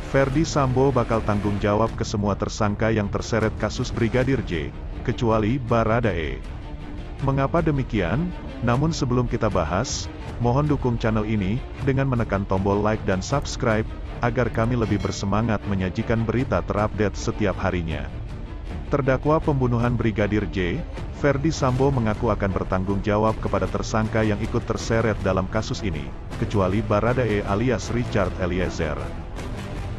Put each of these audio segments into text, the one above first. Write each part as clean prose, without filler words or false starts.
Ferdy Sambo bakal tanggung jawab ke semua tersangka yang terseret kasus Brigadir J, kecuali Baradae. Mengapa demikian? Namun sebelum kita bahas, mohon dukung channel ini dengan menekan tombol like dan subscribe, agar kami lebih bersemangat menyajikan berita terupdate setiap harinya. Terdakwa pembunuhan Brigadir J, Ferdy Sambo mengaku akan bertanggung jawab kepada tersangka yang ikut terseret dalam kasus ini, kecuali Baradae alias Richard Eliezer.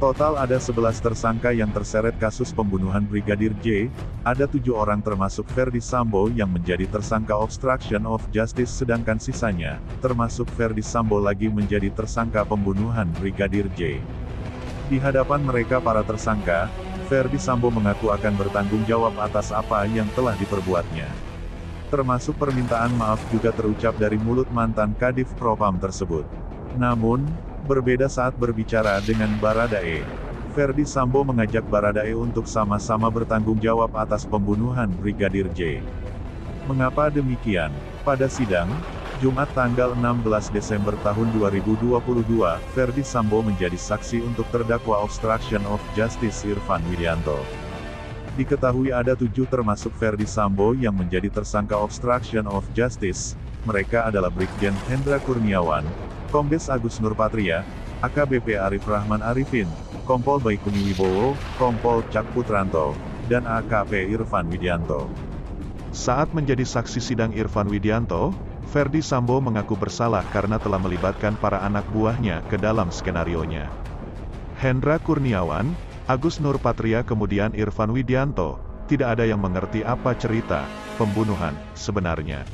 Total ada 11 tersangka yang terseret kasus pembunuhan Brigadir J, ada 7 orang termasuk Ferdy Sambo yang menjadi tersangka obstruction of justice sedangkan sisanya, termasuk Ferdy Sambo lagi menjadi tersangka pembunuhan Brigadir J. Di hadapan mereka para tersangka, Ferdy Sambo mengaku akan bertanggung jawab atas apa yang telah diperbuatnya. Termasuk permintaan maaf juga terucap dari mulut mantan Kadif Propam tersebut. Namun, berbeda saat berbicara dengan Baradae. Ferdy Sambo mengajak Baradae untuk sama-sama bertanggung jawab atas pembunuhan Brigadir J. Mengapa demikian? Pada sidang, Jumat tanggal 16 Desember tahun 2022, Ferdy Sambo menjadi saksi untuk terdakwa obstruction of justice Irfan Widianto. Diketahui ada 7 termasuk Ferdy Sambo yang menjadi tersangka obstruction of justice. Mereka adalah Brigjen Hendra Kurniawan, Kombes Agus Nurpatria, AKBP Arif Rahman Arifin, Kompol Baikuni Wibowo, Kompol Cak Putranto, dan AKP Irfan Widianto. Saat menjadi saksi sidang Irfan Widianto, Ferdy Sambo mengaku bersalah karena telah melibatkan para anak buahnya ke dalam skenarionya. Hendra Kurniawan, Agus Nurpatria kemudian Irfan Widianto, tidak ada yang mengerti apa cerita pembunuhan sebenarnya.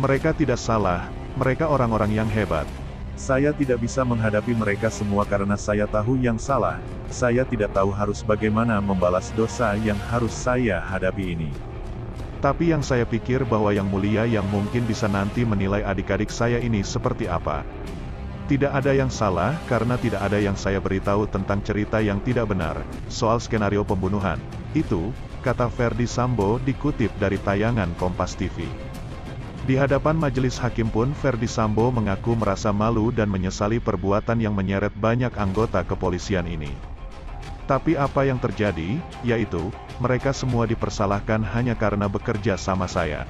Mereka tidak salah, mereka orang-orang yang hebat. Saya tidak bisa menghadapi mereka semua karena saya tahu yang salah. Saya tidak tahu harus bagaimana membalas dosa yang harus saya hadapi ini. Tapi yang saya pikir bahwa Yang Mulia yang mungkin bisa nanti menilai adik-adik saya ini seperti apa. Tidak ada yang salah karena tidak ada yang saya beritahu tentang cerita yang tidak benar soal skenario pembunuhan. Itu, kata Ferdy Sambo dikutip dari tayangan Kompas TV. Di hadapan majelis hakim pun Ferdy Sambo mengaku merasa malu dan menyesali perbuatan yang menyeret banyak anggota kepolisian ini. Tapi apa yang terjadi, yaitu, mereka semua dipersalahkan hanya karena bekerja sama saya.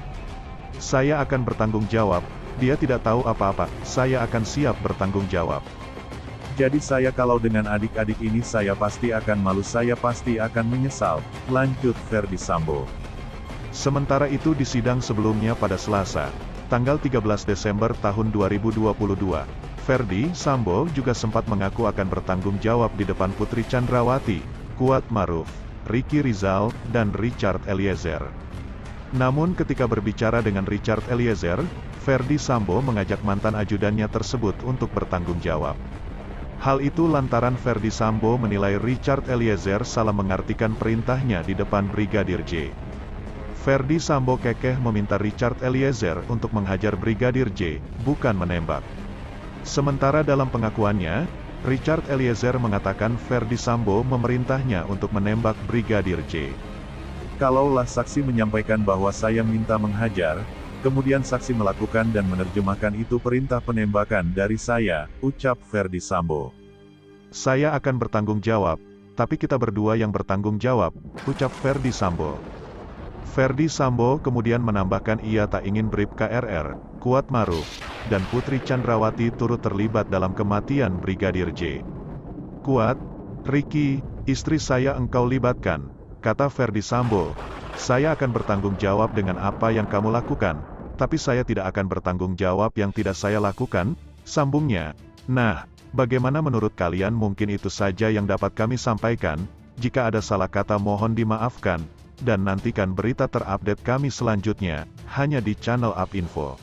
Saya akan bertanggung jawab, dia tidak tahu apa-apa, saya akan siap bertanggung jawab. Jadi saya kalau dengan adik-adik ini saya pasti akan malu, saya pasti akan menyesal, lanjut Ferdy Sambo. Sementara itu di sidang sebelumnya pada Selasa, tanggal 13 Desember tahun 2022, Ferdy Sambo juga sempat mengaku akan bertanggung jawab di depan Putri Chandrawati, Kuat Maruf, Ricky Rizal, dan Richard Eliezer. Namun ketika berbicara dengan Richard Eliezer, Ferdy Sambo mengajak mantan ajudannya tersebut untuk bertanggung jawab. Hal itu lantaran Ferdy Sambo menilai Richard Eliezer salah mengartikan perintahnya di depan Brigadir J. Ferdy Sambo kekeh meminta Richard Eliezer untuk menghajar Brigadir J, bukan menembak. Sementara dalam pengakuannya, Richard Eliezer mengatakan Ferdy Sambo memerintahnya untuk menembak Brigadir J. Kalaulah saksi menyampaikan bahwa saya minta menghajar, kemudian saksi melakukan dan menerjemahkan itu perintah penembakan dari saya, ucap Ferdy Sambo. Saya akan bertanggung jawab, tapi kita berdua yang bertanggung jawab, ucap Ferdy Sambo. Ferdy Sambo kemudian menambahkan ia tak ingin Bribka RR, Kuat Maruf, dan Putri Chandrawati turut terlibat dalam kematian Brigadir J. Kuat, Ricky, istri saya engkau libatkan, kata Ferdy Sambo. Saya akan bertanggung jawab dengan apa yang kamu lakukan, tapi saya tidak akan bertanggung jawab yang tidak saya lakukan, sambungnya. Nah, bagaimana menurut kalian? Mungkin itu saja yang dapat kami sampaikan, jika ada salah kata mohon dimaafkan. Dan nantikan berita terupdate kami selanjutnya, hanya di channel UP Info.